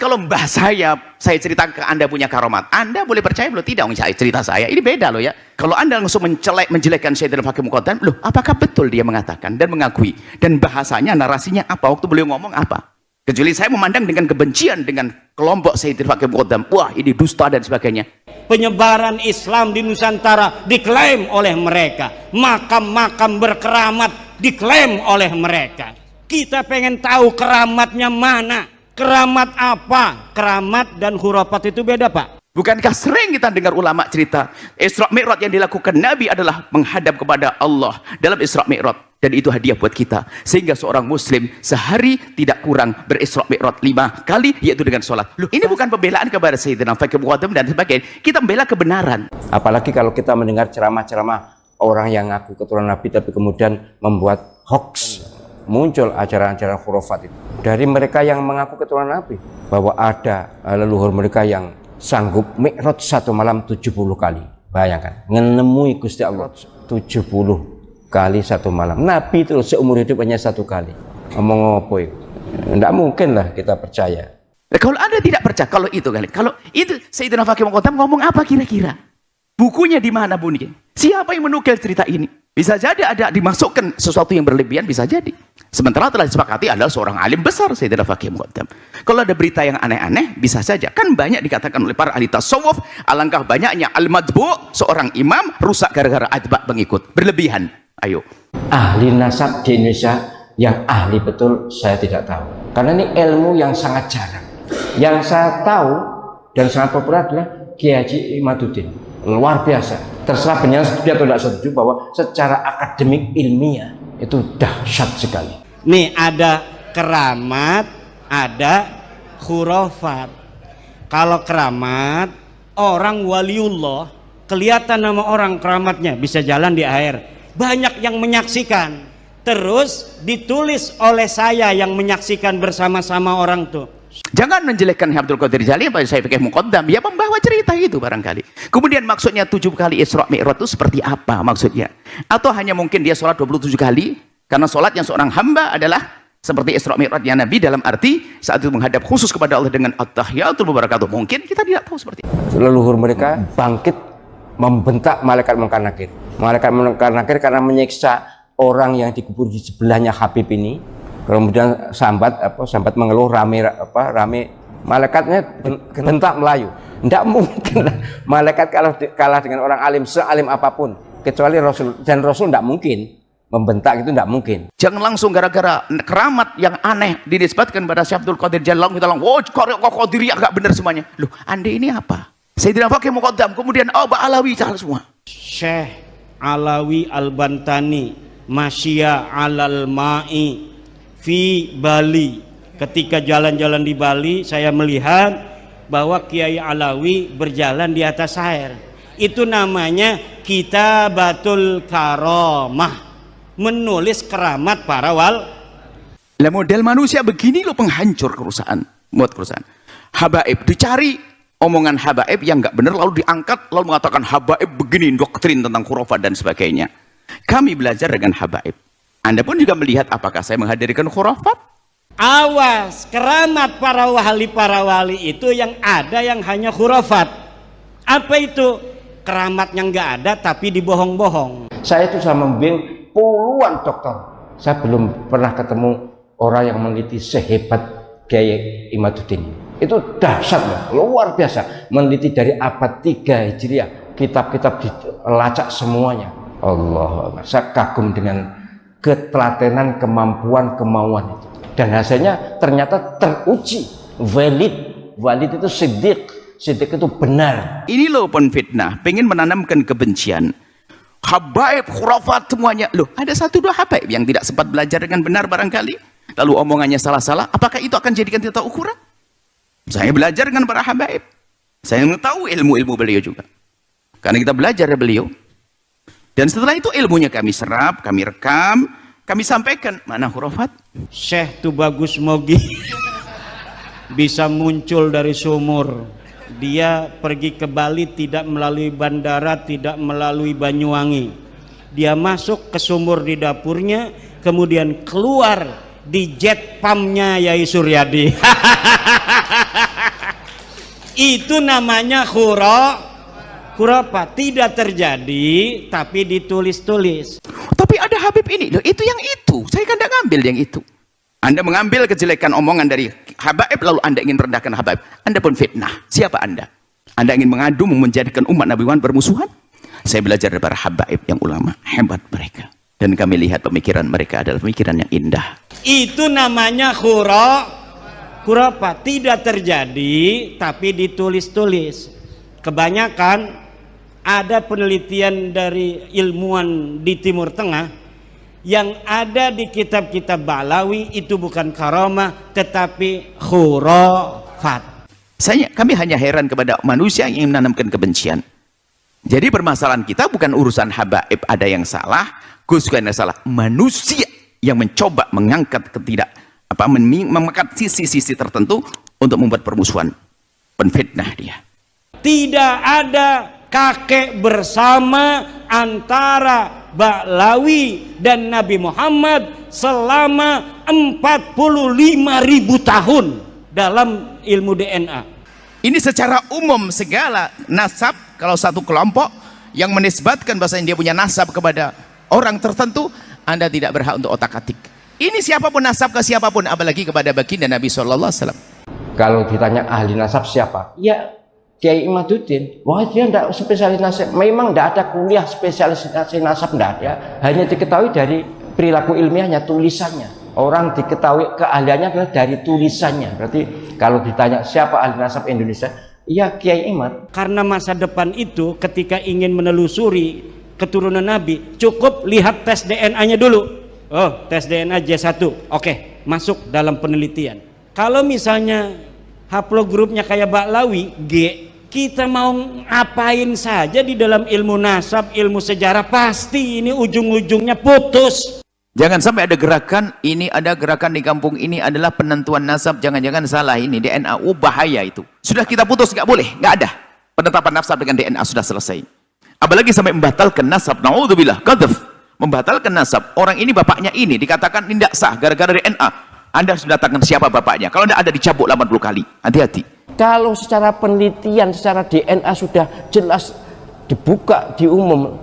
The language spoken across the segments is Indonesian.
kalau mbah saya cerita ke Anda punya karomat, Anda boleh percaya belum? Tidak, saya cerita saya. Ini beda loh ya. Kalau Anda langsung menjelekkan Sayyidina Fakih Muqaddam, loh apakah betul dia mengatakan dan mengakui? Dan bahasanya, narasinya apa? Waktu beliau ngomong apa? Kecuali saya memandang dengan kebencian dengan kelompok Sayyidina Fakih Muqaddam. Wah ini dusta dan sebagainya. Penyebaran Islam di Nusantara diklaim oleh mereka. Makam-makam berkeramat diklaim oleh mereka. Kita pengen tahu keramatnya mana? Keramat apa? Keramat dan khurafat itu beda, Pak. Bukankah sering kita dengar ulama cerita Isra Mi'raj yang dilakukan Nabi adalah menghadap kepada Allah dalam Isra Mi'raj, dan itu hadiah buat kita, sehingga seorang muslim sehari tidak kurang berisra Mi'raj 5 kali, yaitu dengan sholat. Loh, ini bukan pembelaan kepada Sayyidina Fakih Muqaddam dan sebagainya, kita membela kebenaran. Apalagi kalau kita mendengar ceramah-ceramah orang yang ngaku keturunan Nabi tapi kemudian membuat hoax, muncul ajaran-ajaran khurafat itu dari mereka yang mengaku keturunan Nabi, bahwa ada leluhur mereka yang sanggup mi'raj satu malam 70 kali. Bayangkan, menemui Gusti Allah 70 kali satu malam. Nabi itu seumur hidup hanya satu kali. Ngomong apa itu? Tidak mungkin lah kita percaya. Kalau Anda tidak percaya, kalau itu Sayyidina Fakih Muqaddam ngomong apa kira-kira? Bukunya di mana bunyi? Siapa yang menukil cerita ini? Bisa jadi ada dimasukkan sesuatu yang berlebihan, bisa jadi. Sementara telah disepakati adalah seorang alim besar Sayyidina Fakih Muqaddam. Kalau ada berita yang aneh-aneh, bisa saja. Kan banyak dikatakan oleh para ahli tasawuf, alangkah banyaknya al-madbu', seorang imam rusak gara-gara atba' pengikut. Berlebihan. Ayo. Ahli nasab di Indonesia yang ahli betul saya tidak tahu. Karena ini ilmu yang sangat jarang. Yang saya tahu dan sangat populer adalah Kiai Haji Imaduddin. Luar biasa. Terserah benar setuju atau tidak setuju bahwa secara akademik ilmiah itu dahsyat sekali. Nih ada keramat, ada khurafat. Kalau keramat, orang waliullah, kelihatan nama orang keramatnya, bisa jalan di air. Banyak yang menyaksikan. Terus ditulis oleh saya yang menyaksikan bersama-sama orang tuh. Jangan menjelekkan Abdul Qadir Jalil pada Sayyidina Fakih Muqaddam. Dia membawa cerita itu barangkali. Kemudian maksudnya 7 kali Isra Mi'raj itu seperti apa maksudnya? Atau hanya mungkin dia sholat 27 kali? Karena sholatnya seorang hamba adalah seperti Isra Mi'rajnya Nabi, dalam arti saat itu menghadap khusus kepada Allah dengan at-tahiyatul mubarakatuh. Mungkin kita tidak tahu seperti itu. Leluhur mereka bangkit membentak malaikat Munkar Nakir. Malaikat Munkar Nakir karena menyiksa orang yang dikubur di sebelahnya Habib ini. Kemudian sambat mengeluh rame malaikatnya bentak Melayu. Tidak mungkin malaikat kalah dengan orang alim sealim apapun, kecuali Rasul, dan Rasul tidak mungkin membentak, itu tidak mungkin. Jangan langsung gara-gara keramat yang aneh dinisbatkan pada Syekh Abdul Qadir Jalil kita bilang, "Oh, Qadiriyah enggak benar semuanya." Loh, Anda ini apa? Sayyidina Fakih Muqaddam, kemudian Aba Alawi salah semua. Syekh Alawi Al-Bantani Masya alal ma'i fi Bali. Ketika jalan-jalan di Bali, saya melihat bahwa Kiai Alawi berjalan di atas air. Itu namanya Kitabatul Karamah, menulis keramat para wal. Lah model manusia begini loh penghancur kerusahaan, buat kerusahaan. Habaib dicari omongan habaib yang nggak benar lalu diangkat lalu mengatakan habaib begini, doktrin tentang khurafat dan sebagainya. Kami belajar dengan habaib. Anda pun juga melihat apakah saya menghadirkan khurafat? Awas, keramat para wali itu yang ada yang hanya khurafat. Apa itu? Keramatnya nggak ada tapi dibohong-bohong. Saya itu sama membimbing puluhan dokter. Saya belum pernah ketemu orang yang meneliti sehebat Kiai Imaduddin. Itu dahsyat, luar biasa. Meneliti dari abad 3 Hijriah, kitab-kitab dilacak semuanya. Allah, saya kagum dengan ketelatenan, kemampuan, kemauan itu, dan hasilnya ternyata teruji, valid itu siddiq itu benar. Ini loh penfitnah, pengen menanamkan kebencian. Habaib, khurafat semuanya. Loh, ada 1-2 habaib yang tidak sempat belajar dengan benar barangkali, lalu omongannya salah-salah. Apakah itu akan jadikan kita ukuran? Saya belajar dengan para habaib, saya mengetahui ilmu-ilmu beliau juga, karena kita belajar dari beliau. Dan setelah itu ilmunya kami serap, kami rekam, kami sampaikan. Mana khurafat? Syekh Tubagus Mogi bisa muncul dari sumur. Dia pergi ke Bali tidak melalui bandara, tidak melalui Banyuwangi. Dia masuk ke sumur di dapurnya, kemudian keluar di jet pumpnya Yai Suryadi. Itu namanya khurafat. Tidak terjadi tapi ditulis-tulis. Tapi ada Habib ini loh, itu yang itu. Saya kan tidak ngambil yang itu. Anda mengambil kejelekan omongan dari Habaib lalu Anda ingin merendahkan Habaib. Anda pun fitnah. Siapa Anda? Anda ingin mengadu menjadikan umat Nabi Muhammad bermusuhan? Saya belajar dari para Habaib yang ulama, hebat mereka. Dan kami lihat pemikiran mereka adalah pemikiran yang indah. Itu namanya khurafat. Tidak terjadi tapi ditulis-tulis. Kebanyakan ada penelitian dari ilmuwan di Timur Tengah yang ada di kitab-kitab Ba'lawi itu bukan karamah tetapi khurafat. Kami hanya heran kepada manusia yang menanamkan kebencian. Jadi permasalahan kita bukan urusan Habaib ada yang salah, Gus yang salah, manusia yang mencoba mengangkat mengangkat sisi-sisi tertentu untuk membuat permusuhan, penfitnah dia. Tidak ada kakek bersama antara Ba'lawi dan Nabi Muhammad selama 45.000 tahun dalam ilmu DNA. Ini secara umum segala nasab, kalau satu kelompok yang menisbatkan bahasanya dia punya nasab kepada orang tertentu, Anda tidak berhak untuk otak-atik. Ini siapapun nasab ke siapapun, apalagi kepada baginda Nabi SAW. Kalau ditanya ahli nasab siapa? Ya Kiai Imaduddin. Wah, dia tidak spesialis nasab. Memang tidak ada kuliah spesialisasi nasab, tidak ada. Hanya diketahui dari perilaku ilmiahnya, tulisannya. Orang diketahui keahliannya adalah dari tulisannya. Berarti kalau ditanya siapa ahli nasab Indonesia, ya Kiai Imad. Karena masa depan itu ketika ingin menelusuri keturunan Nabi, cukup lihat tes DNA-nya dulu. Oh, tes DNA J1. Oke, masuk dalam penelitian. Kalau misalnya haplogrupnya kayak Ba'lawi, G, kita mau ngapain saja di dalam ilmu nasab, ilmu sejarah, pasti ini ujung-ujungnya putus. Jangan sampai ada gerakan, ini ada gerakan di kampung ini adalah penentuan nasab, jangan-jangan salah ini DNA, bahaya itu. Sudah kita putus, nggak boleh, nggak ada. Penetapan nasab dengan DNA sudah selesai. Apalagi sampai membatalkan nasab, naudzubillah, qadzaf. Membatalkan nasab, orang ini bapaknya ini, dikatakan tidak sah, gara-gara DNA. Anda harus mendatangkan siapa bapaknya. Kalau tidak ada dicabut 80 kali. Hati-hati. Kalau secara penelitian, secara DNA sudah jelas dibuka di umum,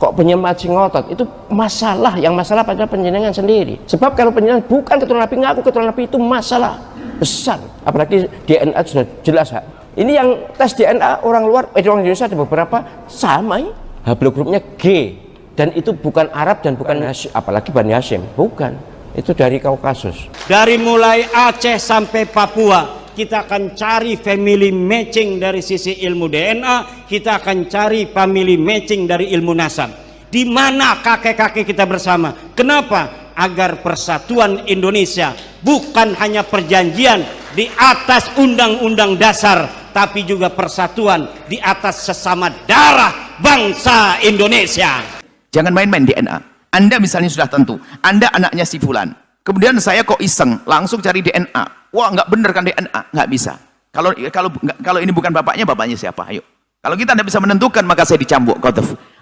kok penyembah ngotot, itu masalah. Yang masalah pada penjenengan sendiri. Sebab kalau penjenengan bukan keturunan Nabi, ngaku keturunan Nabi, itu masalah besar. Apalagi DNA sudah jelas. Ini yang tes DNA orang luar, orang Indonesia ada beberapa sama. Haplogrupnya G. Dan itu bukan Arab dan bukan Hashim, apalagi Bani Hashim. Bukan. Itu dari Kaukasus. Dari mulai Aceh sampai Papua, kita akan cari family matching dari sisi ilmu DNA, kita akan cari family matching dari ilmu nasab. Di mana kakek-kakek kita bersama? Kenapa? Agar persatuan Indonesia bukan hanya perjanjian di atas undang-undang dasar, tapi juga persatuan di atas sesama darah bangsa Indonesia. Jangan main-main DNA. Anda misalnya sudah tentu, Anda anaknya si fulan. Kemudian saya kok iseng, langsung cari DNA. Wah, nggak bener kan DNA? Nggak bisa. Kalau ini bukan bapaknya siapa? Ayo. Kalau kita tidak bisa menentukan, maka saya dicambuk.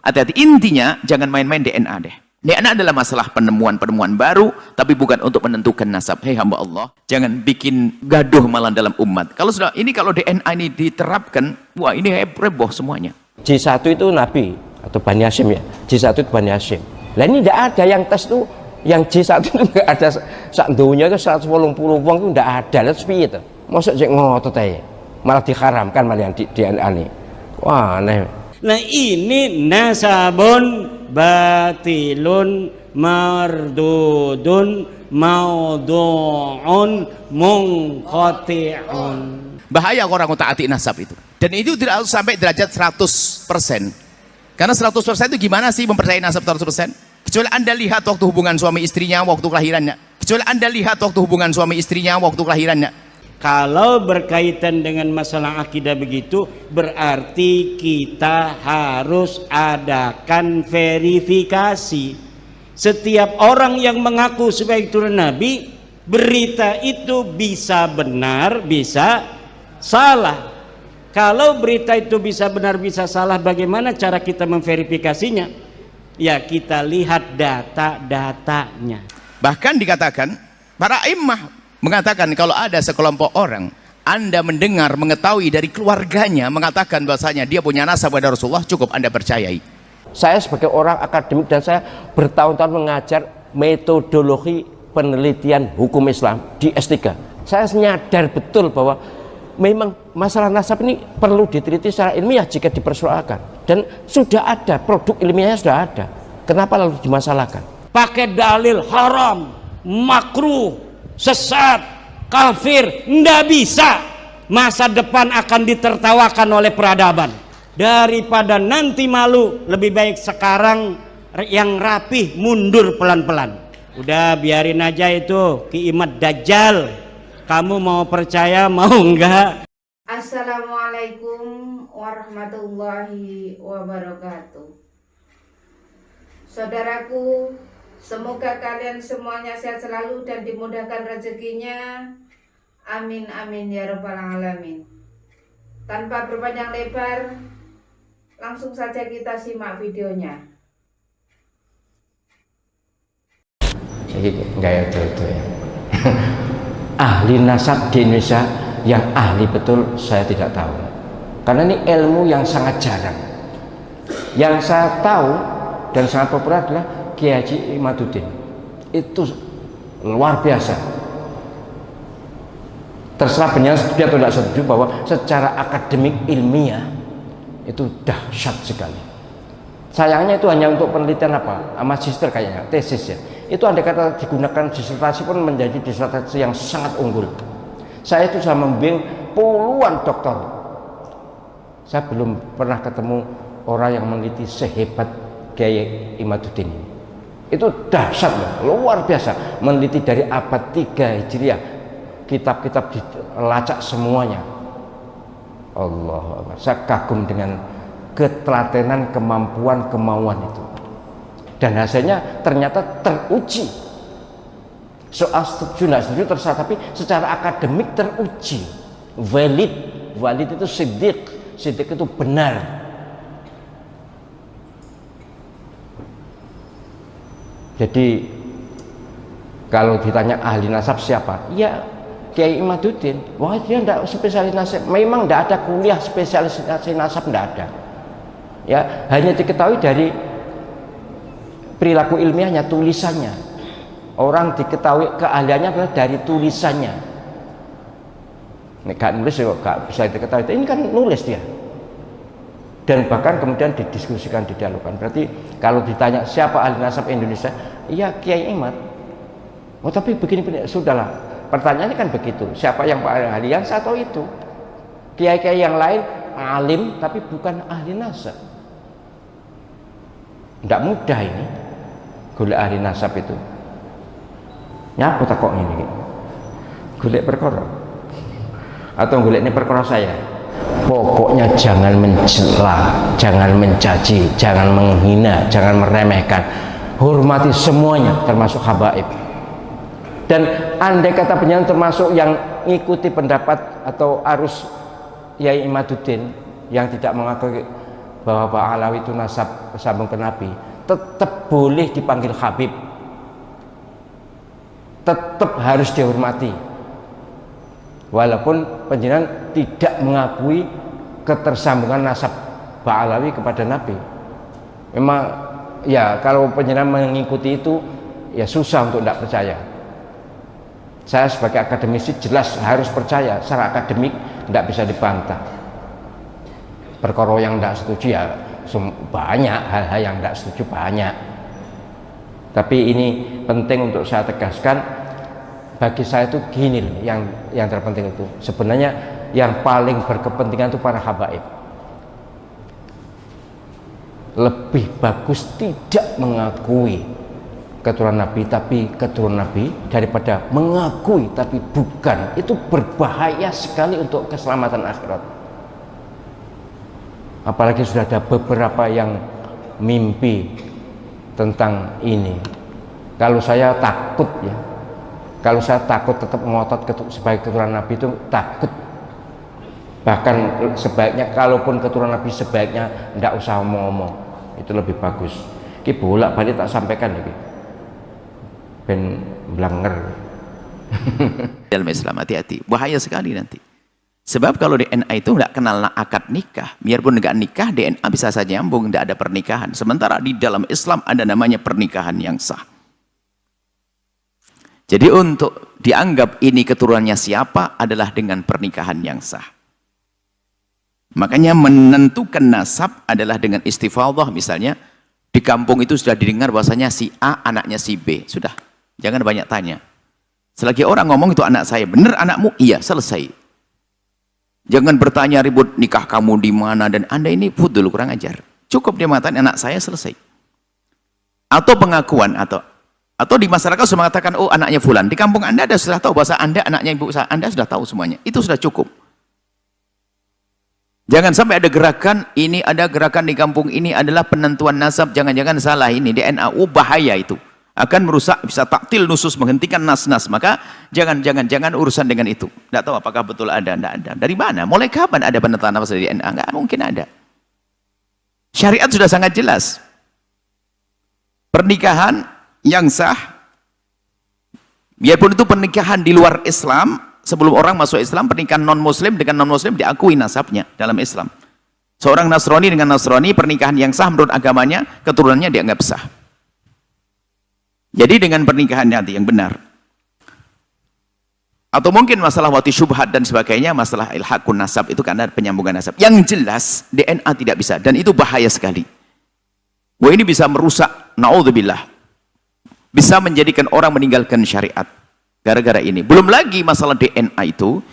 Hati-hati. Intinya, jangan main-main DNA deh. DNA adalah masalah penemuan-penemuan baru, tapi bukan untuk menentukan nasab. Hei hamba Allah, jangan bikin gaduh malah dalam umat. Kalau DNA ini diterapkan, wah ini heboh semuanya. J1 itu Nabi atau Bani Hashim ya. J1 itu Bani Hashim. Lah ini tidak ada yang tes tuh, yang J1 itu nggak ada, sak dunia itu 180 wong itu nggak ada. Lihat sepi itu, masuk cek ngotot aja, malah diharamkan malah yang di DNA ini. Wah aneh. Nah ini nasabun batilun mardudun maudhu'un munqati'un. Bahaya orang otak-atik nasab itu. Dan itu tidak harus sampai derajat 100%. Karena 100% itu gimana sih mempercayai nasab 100%? Kecuali Anda lihat waktu hubungan suami istrinya waktu kelahirannya. Kalau berkaitan dengan masalah akidah begitu, berarti kita harus adakan verifikasi. Setiap orang yang mengaku sebagai turun Nabi, berita itu bisa benar, bisa salah. Kalau berita itu bisa benar bisa salah, bagaimana cara kita memverifikasinya? Ya kita lihat data-datanya. Bahkan dikatakan para imam mengatakan kalau ada sekelompok orang Anda mendengar, mengetahui dari keluarganya mengatakan bahasanya dia punya nasab pada Rasulullah, cukup Anda percayai. Saya sebagai orang akademik dan saya bertahun-tahun mengajar metodologi penelitian hukum Islam di S3. Saya nyadar betul bahwa memang masalah nasab ini perlu diteliti secara ilmiah jika dipersoalkan. Dan sudah ada, produk ilmiahnya sudah ada. Kenapa lalu dimasalahkan? Pakai dalil haram, makruh, sesat, kafir, ndak bisa. Masa depan akan ditertawakan oleh peradaban. Daripada nanti malu, lebih baik sekarang yang rapih mundur pelan-pelan. Udah biarin aja itu Ki Imad Dajjal. Kamu mau percaya mau enggak? Assalamualaikum warahmatullahi wabarakatuh. Saudaraku, semoga kalian semuanya sehat selalu dan dimudahkan rezekinya. Amin amin ya rabbal alamin. Tanpa berpanjang lebar, langsung saja kita simak videonya. Enggak itu ya. Ahli nasab di Indonesia yang ahli betul saya tidak tahu, karena ini ilmu yang sangat jarang. Yang saya tahu dan sangat populer adalah Kiai Haji Imaduddin. Itu luar biasa. Terserah penyanyi setuju atau tidak setuju bahwa secara akademik ilmiah itu dahsyat sekali. Sayangnya itu hanya untuk penelitian magister kayaknya, tesis ya. Itu andai kata digunakan disertasi pun menjadi disertasi yang sangat unggul. Saya itu sudah membimbing puluhan doktor. Saya belum pernah ketemu orang yang meneliti sehebat Kiai Imaduddin. Itu dahsyat loh, luar biasa. Meneliti dari abad 3 Hijriah, kitab-kitab dilacak semuanya. Allah, saya kagum dengan ketelatenan, kemampuan, kemauan itu. Dan hasilnya ternyata teruji. Soal setuju tidak setuju terserah, tapi secara akademik teruji, valid itu siddiq itu benar. Jadi kalau ditanya ahli nasab siapa, ya Kiai Imaduddin. Wah, dia tidak spesialis nasab, memang tidak ada kuliah spesialisasi nasab, tidak ada ya, hanya diketahui dari perilaku ilmiahnya, tulisannya. Orang diketahui keahliannya adalah dari tulisannya. Ini gak nulis ya, gak bisa diketahui. Ini kan nulis dia. Dan bahkan kemudian didiskusikan, didialogkan. Berarti kalau ditanya siapa ahli nasab Indonesia, iya Kiai Imad. Oh tapi begini, sudahlah. Pertanyaannya kan begitu. Siapa yang paling ahli? Yang satu itu. Kiai-kiai yang lain alim tapi bukan ahli nasab. Tidak mudah ini golek ahli nasab itu. Nyapa tak kok ini? Golek perkara atau golek ini perkara saya? Pokoknya jangan mencela, jangan mencaci, jangan menghina, jangan meremehkan. Hormati semuanya termasuk habaib. Dan andai kata penyanyi termasuk yang ikuti pendapat atau arus Kiai Imaduddin yang tidak mengakui bahwa Pak Alawi itu nasab sambung ke Nabi, tetap boleh dipanggil Habib, tetap harus dihormati walaupun penjenengan tidak mengakui ketersambungan nasab Pak Alawi kepada Nabi. Memang ya kalau penjenengan mengikuti itu ya susah untuk tidak percaya. Saya sebagai akademisi jelas harus percaya, secara akademik tidak bisa dibantah. Perkara yang tidak setuju ya banyak, hal-hal yang tidak setuju banyak. Tapi ini penting untuk saya tegaskan, bagi saya itu gini loh, yang terpenting itu sebenarnya yang paling berkepentingan itu para habaib. Lebih bagus tidak mengakui keturunan Nabi tapi keturunan Nabi daripada mengakui tapi bukan. Itu berbahaya sekali untuk keselamatan akhirat. Apalagi sudah ada beberapa yang mimpi tentang ini. Kalau saya takut ya, kalau saya takut tetap ngotot sebagai keturunan Nabi itu takut. Bahkan sebaiknya kalaupun keturunan Nabi sebaiknya tidak usah ngomong, itu lebih bagus. Ki bolak-balik tak sampaikan lagi. Ben blanger. Dalam Islam hati-hati, bahaya sekali nanti. Sebab kalau DNA itu nggak kenal akad nikah, biarpun nggak nikah, DNA bisa saja nyambung, nggak ada pernikahan. Sementara di dalam Islam ada namanya pernikahan yang sah. Jadi untuk dianggap ini keturunannya siapa adalah dengan pernikahan yang sah. Makanya menentukan nasab adalah dengan istifadhah. Misalnya di kampung itu sudah didengar bahwasanya si A anaknya si B. Sudah, jangan banyak tanya. Selagi orang ngomong itu anak saya, benar anakmu? Iya, selesai. Jangan bertanya ribut nikah kamu di mana dan Anda ini fudul, kurang ajar. Cukup dia mengatakan anak saya, selesai. Atau pengakuan atau di masyarakat sudah mengatakan oh anaknya fulan. Di kampung Anda sudah tahu bahasa Anda anaknya ibu Anda, sudah tahu semuanya. Itu sudah cukup. Jangan sampai ada gerakan ini, ada gerakan di kampung ini adalah penentuan nasab, jangan-jangan salah ini DNA. Bahaya itu. Akan merusak, bisa taktil nusus, menghentikan nas-nas. Maka jangan urusan dengan itu. Tidak tahu apakah betul ada, tidak ada. Dari mana? Mulai kapan ada penentuan nasab di DNA? Nggak mungkin ada. Syariat sudah sangat jelas. Pernikahan yang sah, biarpun itu pernikahan di luar Islam, sebelum orang masuk Islam, pernikahan non-muslim dengan non-muslim diakui nasabnya dalam Islam. Seorang Nasrani dengan Nasrani, pernikahan yang sah menurut agamanya, keturunannya dianggap sah. Jadi dengan pernikahan nanti yang benar. Atau mungkin masalah wati syubhat dan sebagainya, masalah ilhaqun nasab itu karena penyambungan nasab. Yang jelas DNA tidak bisa dan itu bahaya sekali. Wah, ini bisa merusak, naudzubillah. Bisa menjadikan orang meninggalkan syariat gara-gara ini. Belum lagi masalah DNA itu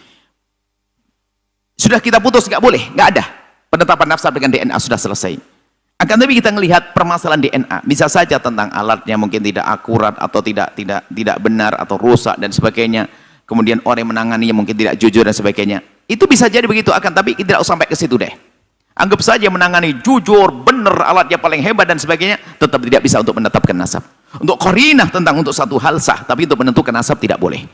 sudah kita putus, nggak boleh, nggak ada. Penetapan nasab dengan DNA sudah selesai. Akan tapi kita melihat permasalahan DNA, bisa saja tentang alatnya mungkin tidak akurat atau tidak benar atau rusak dan sebagainya. Kemudian orang yang menanganinya mungkin tidak jujur dan sebagainya. Itu bisa jadi begitu, akan tapi tidak usah sampai ke situ deh. Anggap saja menangani jujur, benar, alatnya paling hebat dan sebagainya, tetap tidak bisa untuk menetapkan nasab. Untuk qarinah tentang untuk satu hal sah, tapi untuk menentukan nasab tidak boleh.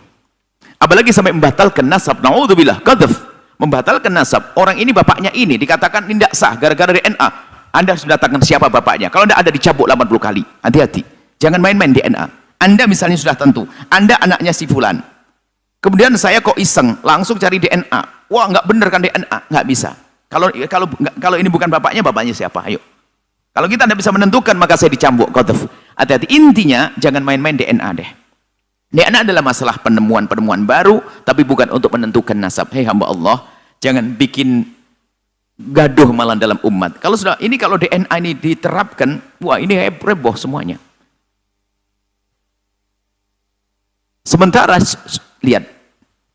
Apalagi sampai membatalkan nasab, naudzubillah, qadzaf. Membatalkan nasab, orang ini bapaknya ini dikatakan tidak sah gara-gara DNA. Anda harus mendatangkan siapa bapaknya. Kalau Anda ada dicabuk 80 kali. Hati-hati. Jangan main-main DNA. Anda misalnya sudah tentu. Anda anaknya si fulan. Kemudian saya kok iseng. Langsung cari DNA. Wah, nggak bener kan DNA. Nggak bisa. Kalau ini bukan bapaknya siapa? Ayo. Kalau kita tidak bisa menentukan, maka saya dicambuk. Hati-hati. Intinya, jangan main-main DNA deh. DNA adalah masalah penemuan-penemuan baru, tapi bukan untuk menentukan nasab. Hei hamba Allah, jangan bikin gaduh malah dalam umat. Kalau DNA ini diterapkan, wah ini heboh semuanya. Sementara lihat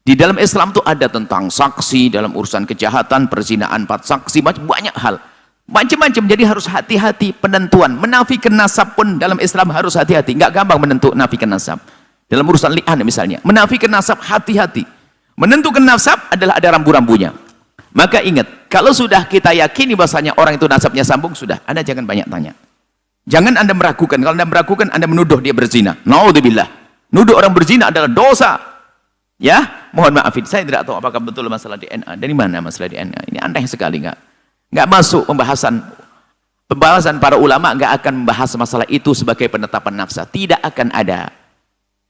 di dalam Islam tuh ada tentang saksi dalam urusan kejahatan, perzinahan, 4 saksi, banyak hal, macam-macam. Jadi harus hati-hati penentuan. Menafikan nasab pun dalam Islam harus hati-hati. Nggak gampang menafikan nasab. Dalam urusan li'an misalnya, menafikan nasab hati-hati. Menentukan nasab adalah ada rambu-rambunya. Maka ingat, kalau sudah kita yakini bahasanya orang itu nasabnya sambung, sudah, Anda jangan banyak tanya. Jangan Anda meragukan. Kalau Anda meragukan, Anda menuduh dia berzina. Naudzubillah. Nuduh orang berzina adalah dosa. Ya, mohon maafin, saya tidak tahu apakah betul masalah DNA. Dari mana masalah DNA? Ini aneh sekali, nggak masuk pembahasan para ulama, nggak akan membahas masalah itu sebagai penetapan nasab. Tidak akan ada.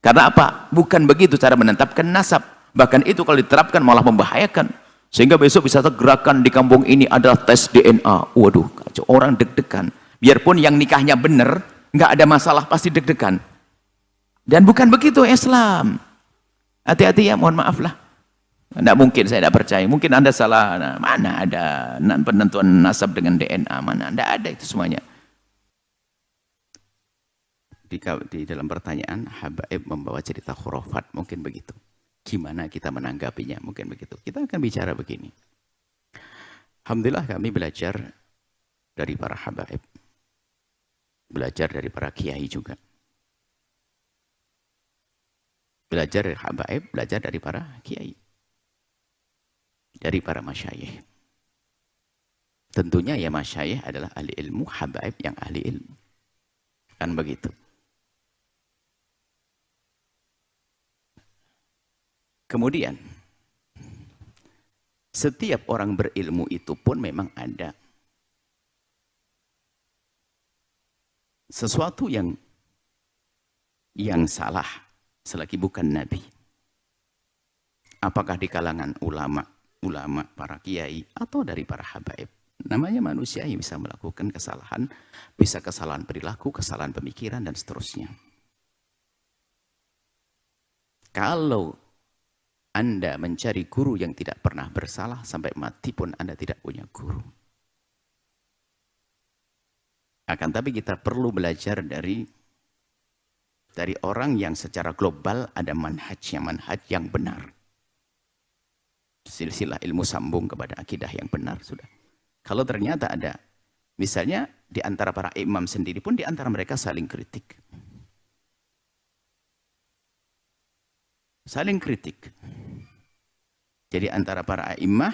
Karena apa? Bukan begitu cara menetapkan nasab. Bahkan itu kalau diterapkan malah membahayakan. Sehingga besok bisa gerakan di kampung ini adalah tes DNA. Waduh, kacau. Orang deg-degan. Biarpun yang nikahnya benar, nggak ada masalah, pasti deg-degan. Dan bukan begitu Islam. Hati-hati ya, mohon maaf lah. Nggak mungkin, saya tidak percaya. Mungkin Anda salah. Nah, mana ada penentuan nasab dengan DNA? Mana? Nggak ada itu semuanya. Di dalam pertanyaan, habaib membawa cerita khurafat. Mungkin begitu. Gimana kita menanggapinya, mungkin begitu. Kita akan bicara begini. Alhamdulillah kami belajar dari para habaib. Belajar dari para kiai juga. Belajar dari habaib, belajar dari para kiai. Dari para masyayikh. Tentunya ya masyayikh adalah ahli ilmu, habaib yang ahli ilmu. Kan begitu. Kemudian, setiap orang berilmu itu pun memang ada sesuatu yang salah selagi bukan Nabi. Apakah di kalangan ulama ulama, para kiai, atau dari para habaib. Namanya manusia yang bisa melakukan kesalahan, bisa kesalahan perilaku, kesalahan pemikiran, dan seterusnya. Kalau Anda mencari guru yang tidak pernah bersalah, sampai mati pun Anda tidak punya guru. Akan tapi kita perlu belajar dari orang yang secara global ada manhaj yang benar. Silsilah ilmu sambung kepada akidah yang benar sudah. Kalau ternyata ada, misalnya di antara para imam sendiri pun di antara mereka saling kritik. Saling kritik. Jadi antara para imam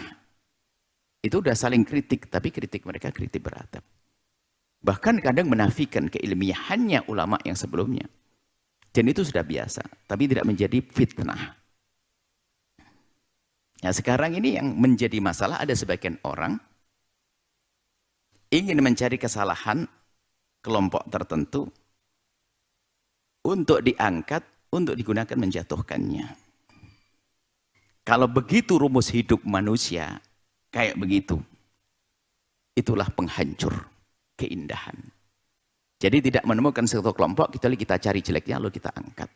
itu udah saling kritik, tapi kritik mereka kritik beradab. Bahkan kadang menafikan keilmiahannya ulama yang sebelumnya. Dan itu sudah biasa, tapi tidak menjadi fitnah. Nah sekarang ini yang menjadi masalah, ada sebagian orang ingin mencari kesalahan kelompok tertentu untuk diangkat, untuk digunakan menjatuhkannya. Kalau begitu rumus hidup manusia, kayak begitu, itulah penghancur keindahan. Jadi tidak menemukan satu kelompok, kecuali kita cari jeleknya lalu kita angkat.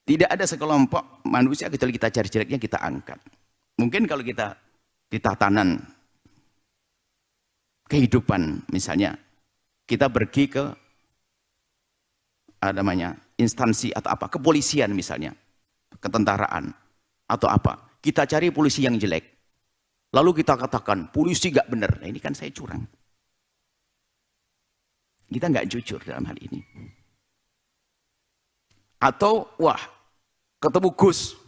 Tidak ada sekelompok manusia kecuali kita cari jeleknya kita angkat. Mungkin kalau kita di tatanan kehidupan misalnya, kita pergi ke instansi atau apa, kepolisian misalnya, ketentaraan atau apa, kita cari polisi yang jelek, lalu kita katakan polisi gak benar. Nah, ini kan saya curang. Kita nggak jujur dalam hal ini. Atau, wah, ketemu Gus.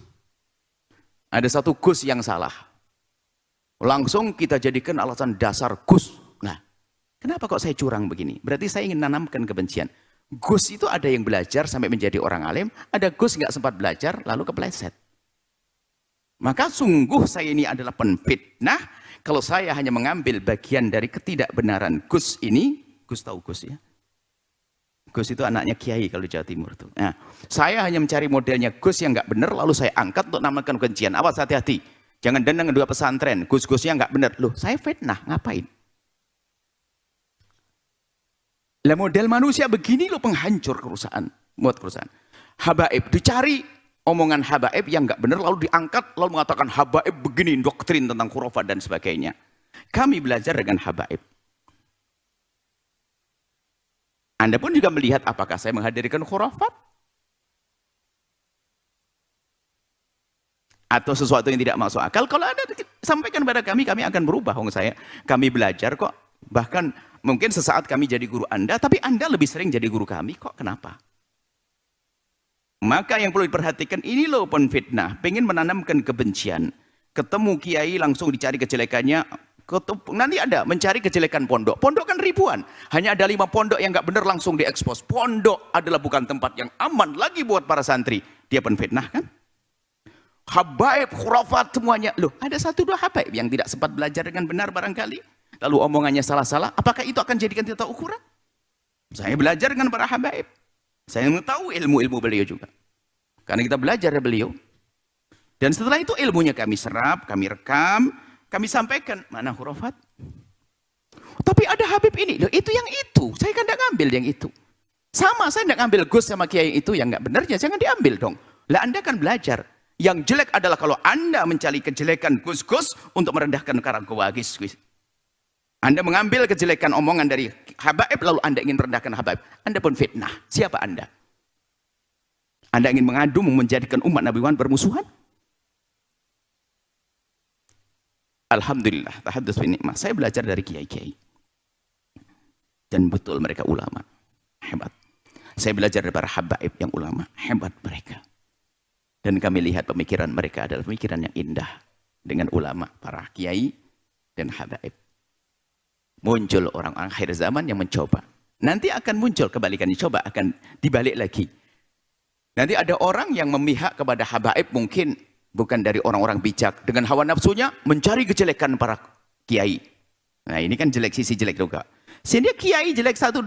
Ada satu Gus yang salah. Langsung kita jadikan alasan dasar Gus. Nah, kenapa kok saya curang begini? Berarti saya ingin menanamkan kebencian. Gus itu ada yang belajar sampai menjadi orang alim, ada Gus nggak sempat belajar, lalu kepleset. Maka sungguh saya ini adalah penfitnah, kalau saya hanya mengambil bagian dari ketidakbenaran Gus ini. Gus tahu Gus ya? Gus itu anaknya kiai kalau di Jawa Timur tuh. Nah, saya hanya mencari modelnya Gus yang nggak benar, lalu saya angkat untuk namakan kebencian. Awas hati-hati, jangan dengan dua pesantren. Gus-Gusnya nggak benar. Loh, saya fitnah, ngapain? Lah model manusia begini loh penghancur kerusakan, buat kerusakan. Habaib dicari omongan habaib yang nggak benar, lalu diangkat, lalu mengatakan habaib begini, doktrin tentang khurafat dan sebagainya. Kami belajar dengan habaib. Anda pun juga melihat apakah saya menghadirkan khurafat atau sesuatu yang tidak masuk akal. Kalau Anda sampaikan pada kami akan berubah. Kami belajar kok. Bahkan mungkin sesaat kami jadi guru Anda, tapi Anda lebih sering jadi guru kami kok. Kenapa? Maka yang perlu diperhatikan, ini loh penfitnah, pengen menanamkan kebencian. Ketemu kiai langsung dicari kejelekannya. Nanti ada mencari kejelekan pondok. Pondok kan ribuan. Hanya ada 5 pondok yang nggak benar langsung diekspos. Pondok adalah bukan tempat yang aman lagi buat para santri. Dia penfitnah kan? Habaib, khurafat semuanya. Loh, ada 1-2 habaib yang tidak sempat belajar dengan benar barangkali. Lalu omongannya salah-salah. Apakah itu akan jadikan kita ukuran? Saya belajar dengan para habaib. Saya mengetahui ilmu-ilmu beliau juga. Karena kita belajar dari beliau. Dan setelah itu ilmunya kami serap, kami rekam, kami sampaikan, mana khurafat? Tapi ada habib ini, loh itu yang itu. Saya kan tidak ngambil yang itu. Sama, saya tidak ngambil Gus sama kiai itu yang nggak benar, ya jangan diambil dong. Lah Anda kan belajar. Yang jelek adalah kalau Anda mencari kejelekan Gus-Gus untuk merendahkan Karangkowagis. Anda mengambil kejelekan omongan dari habaib, lalu Anda ingin merendahkan habaib. Anda pun fitnah. Siapa Anda? Anda ingin mengadu, menjadikan umat Nabi Muhammad bermusuhan? Alhamdulillah, tahadduts bi nikmah. Saya belajar dari kiai-kiai. Dan betul mereka ulama. Hebat. Saya belajar dari para habaib yang ulama. Hebat mereka. Dan kami lihat pemikiran mereka adalah pemikiran yang indah. Dengan ulama, para kiai, dan habaib. Muncul orang-orang akhir zaman yang mencoba. Nanti akan muncul kebalikannya. Coba akan dibalik lagi. Nanti ada orang yang memihak kepada habaib mungkin bukan dari orang-orang bijak, dengan hawa nafsunya mencari kejelekan para kiai. Nah ini kan jelek, sisi jelek juga. Sehingga kiai jelek 1-2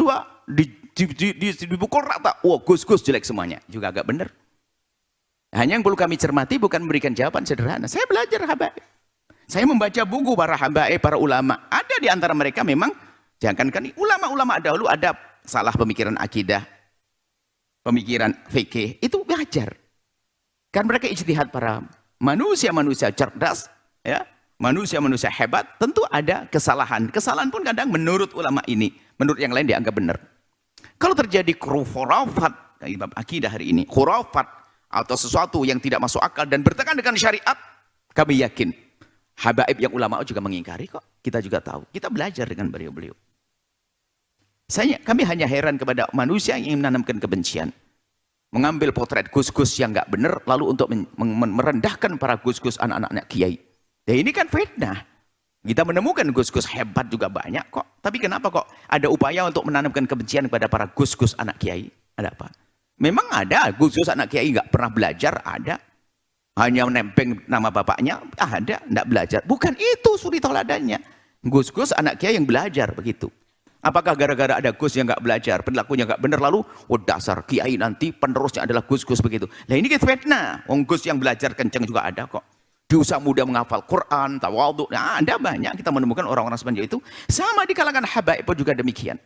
dipukul rata. Wah Gus-Gus jelek semuanya. Juga agak benar. Hanya yang perlu kami cermati bukan memberikan jawaban sederhana. Saya belajar habaib. Saya membaca buku para habaib, para ulama. Ada di antara mereka memang, jangankan ulama-ulama dahulu ada salah pemikiran akidah, pemikiran fikih, itu wajar. Kan mereka ijtihad para manusia-manusia cerdas, ya, manusia-manusia hebat, tentu ada kesalahan. Kesalahan pun kadang menurut ulama ini, menurut yang lain dianggap benar. Kalau terjadi khurafat, dari bab akidah hari ini, khurafat atau sesuatu yang tidak masuk akal dan bertentangan dengan syariat, kami yakin habaib yang ulama juga mengingkari kok. Kita juga tahu. Kita belajar dengan beliau-beliau. Kami hanya heran kepada manusia yang menanamkan kebencian. Mengambil potret gus-gus yang nggak benar, lalu untuk merendahkan para gus-gus anak-anak kiai. Ya ini kan fitnah. Kita menemukan gus-gus hebat juga banyak kok. Tapi kenapa kok ada upaya untuk menanamkan kebencian kepada para gus-gus anak kiai? Ada apa? Memang ada gus-gus anak kiai nggak pernah belajar, ada. Hanya menempeng nama bapaknya, ada, nggak belajar. Bukan itu suri toladannya. Gus-gus anak kiai yang belajar begitu. Apakah gara-gara ada gus yang nggak belajar, perilakunya nggak benar, lalu oh dasar kiai nanti penerusnya adalah gus-gus begitu. Nah ini fitnah. Gus yang belajar kencang juga ada kok. Di usia muda menghafal Quran, tawadhu. Nah, ada banyak kita menemukan orang-orang seperti itu. Sama di kalangan habaib pun juga demikian.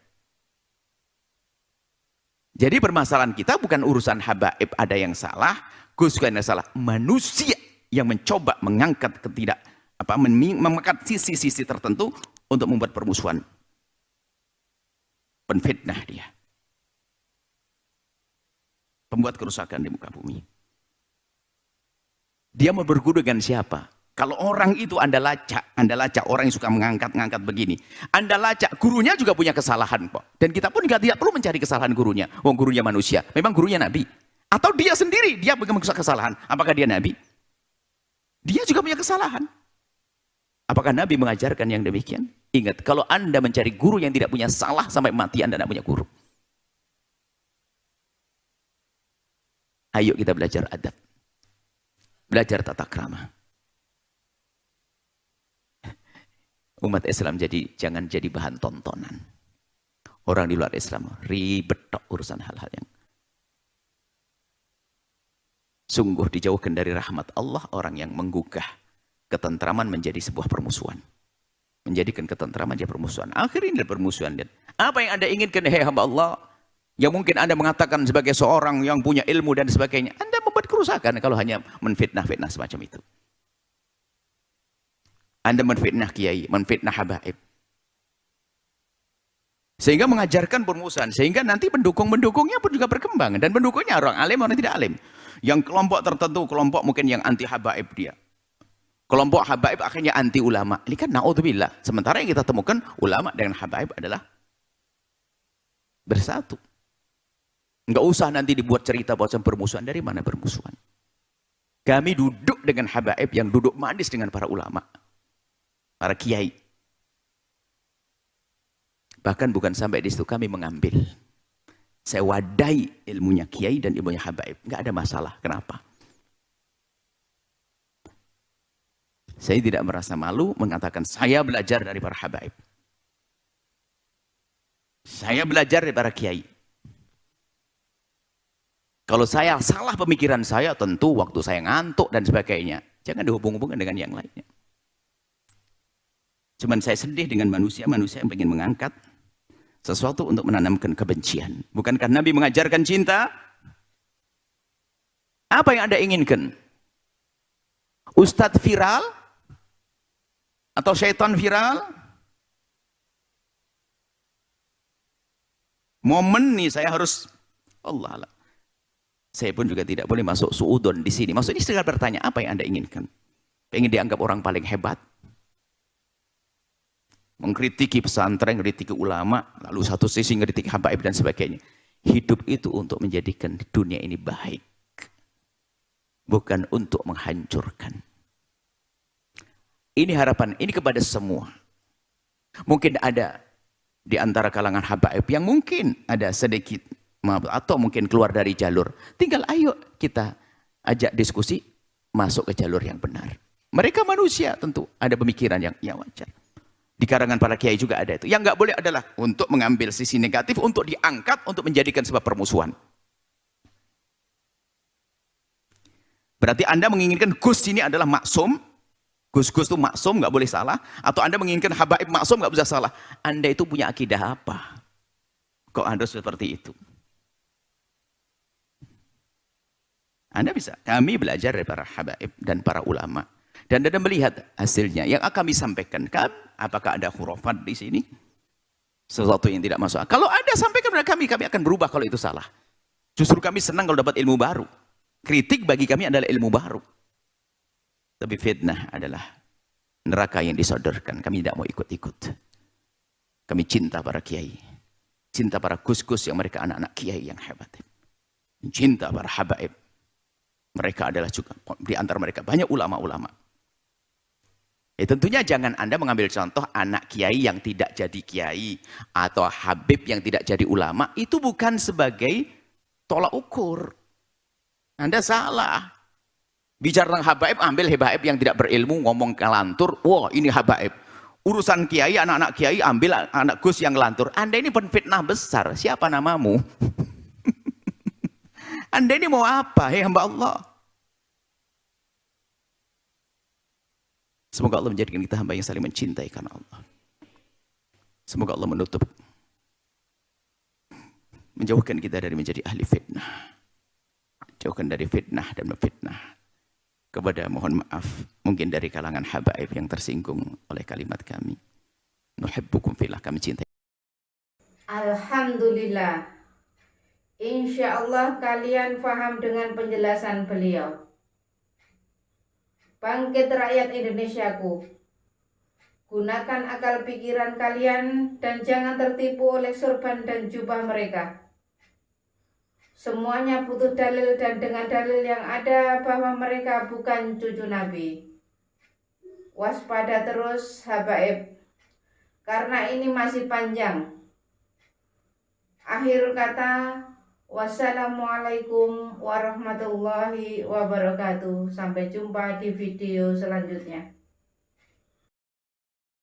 Jadi permasalahan kita bukan urusan habaib ada yang salah, gus yang salah. Manusia yang mencoba mengangkat mengangkat sisi-sisi tertentu untuk membuat permusuhan. Penfitnah dia. Pembuat kerusakan di muka bumi. Dia mau berguru dengan siapa? Kalau orang itu Anda lacak orang yang suka mengangkat-ngangkat begini. Anda lacak, gurunya juga punya kesalahan kok. Dan kita pun tidak perlu mencari kesalahan gurunya. Wong gurunya manusia. Memang gurunya Nabi. Atau dia sendiri, dia punya kesalahan. Apakah dia Nabi? Dia juga punya kesalahan. Apakah Nabi mengajarkan yang demikian? Ingat, kalau Anda mencari guru yang tidak punya salah sampai mati, Anda tidak punya guru. Ayo kita belajar adab. Belajar tata krama. Umat Islam jangan jadi bahan tontonan. Orang di luar Islam ribet tok urusan hal-hal yang sungguh dijauhkan dari rahmat Allah orang yang menggugah ketentraman menjadi sebuah permusuhan. Menjadikan ketentraman menjadi permusuhan. Akhirnya permusuhan. Dan apa yang Anda inginkan, hei hamba Allah, yang mungkin Anda mengatakan sebagai seorang yang punya ilmu dan sebagainya, Anda membuat kerusakan kalau hanya menfitnah-fitnah semacam itu. Anda menfitnah kiai, menfitnah habaib. Sehingga mengajarkan permusuhan, sehingga nanti pendukung-pendukungnya pun juga berkembang. Dan pendukungnya orang alim, orang tidak alim. Yang kelompok tertentu, kelompok mungkin yang anti habaib dia. Kelompok habaib akhirnya anti ulama. Ini kan na'udzubillah. Sementara yang kita temukan, ulama dengan habaib adalah bersatu. Enggak usah nanti dibuat cerita bahwa permusuhan. Dari mana permusuhan? Kami duduk dengan habaib yang duduk manis dengan para ulama. Para kiai. Bahkan bukan sampai di situ, kami mengambil. Saya wadai ilmunya kiai dan ilmunya habaib. Enggak ada masalah. Kenapa? Saya tidak merasa malu mengatakan saya belajar dari para habaib. Saya belajar dari para kiai. Kalau saya salah pemikiran saya, tentu waktu saya ngantuk dan sebagainya. Jangan dihubung-hubungkan dengan yang lainnya. Cuman saya sedih dengan manusia-manusia yang ingin mengangkat sesuatu untuk menanamkan kebencian. Bukankah Nabi mengajarkan cinta? Apa yang Anda inginkan? Ustadz viral? Atau syaitan viral? Momen nih saya harus Allah. Saya pun juga tidak boleh masuk suudon di sini. Maksudnya segala bertanya, apa yang Anda inginkan? Pengen dianggap orang paling hebat? Mengkritiki pesantren, mengkritiki ulama, lalu satu sisi mengkritiki habaib dan sebagainya. Hidup itu untuk menjadikan dunia ini baik. Bukan untuk menghancurkan. Ini harapan, ini kepada semua. Mungkin ada di antara kalangan habaib yang mungkin ada sedikit maaf, atau mungkin keluar dari jalur. Tinggal ayo kita ajak diskusi masuk ke jalur yang benar. Mereka manusia tentu ada pemikiran yang wajar. Di karangan para kiai juga ada itu. Yang nggak boleh adalah untuk mengambil sisi negatif, untuk diangkat, untuk menjadikan sebuah permusuhan. Berarti Anda menginginkan Gus ini adalah maksum, Gus-Gus itu maksum, nggak boleh salah, atau Anda menginginkan Habaib maksum, nggak bisa salah. Anda itu punya akidah apa? Kok Anda seperti itu? Anda bisa, kami belajar dari para Habaib dan para ulama. Dan Anda melihat hasilnya. Yang kami sampaikan, kan, apakah ada khurafat di sini? Sesuatu yang tidak masuk. Kalau ada, sampaikan kepada kami akan berubah kalau itu salah. Justru kami senang kalau dapat ilmu baru. Kritik bagi kami adalah ilmu baru. Tapi fitnah adalah neraka yang disodorkan. Kami tidak mau ikut-ikut. Kami cinta para kiai. Cinta para gus-gus yang mereka anak-anak kiai yang hebat. Cinta para habaib. Mereka adalah juga, di antara mereka banyak ulama-ulama. Tentunya jangan Anda mengambil contoh anak kiai yang tidak jadi kiai. Atau habib yang tidak jadi ulama. Itu bukan sebagai tolak ukur. Anda salah. Bicara tentang habaib, ambil habaib yang tidak berilmu, ngomong kelantur. Wah, ini habaib. Urusan kiai, anak-anak kiai, ambil anak gus yang ngelantur. Anda ini penfitnah besar. Siapa namamu? Anda ini mau apa? Hei hamba Allah. Semoga Allah menjadikan kita hamba yang saling mencintai karena Allah. Semoga Allah menjauhkan kita dari menjadi ahli fitnah. Jauhkan dari fitnah dan memfitnah. Kepada mohon maaf, mungkin dari kalangan habaib yang tersinggung oleh kalimat kami. Nuhibbukum fillah, kami cintai. Alhamdulillah. Insya Allah kalian paham dengan penjelasan beliau. Bangkit rakyat Indonesiaku. Gunakan akal pikiran kalian dan jangan tertipu oleh sorban dan jubah mereka. Semuanya butuh dalil dan dengan dalil yang ada bahwa mereka bukan cucu Nabi. Waspada terus habaib, karena ini masih panjang. Akhir kata, wassalamualaikum warahmatullahi wabarakatuh. Sampai jumpa di video selanjutnya.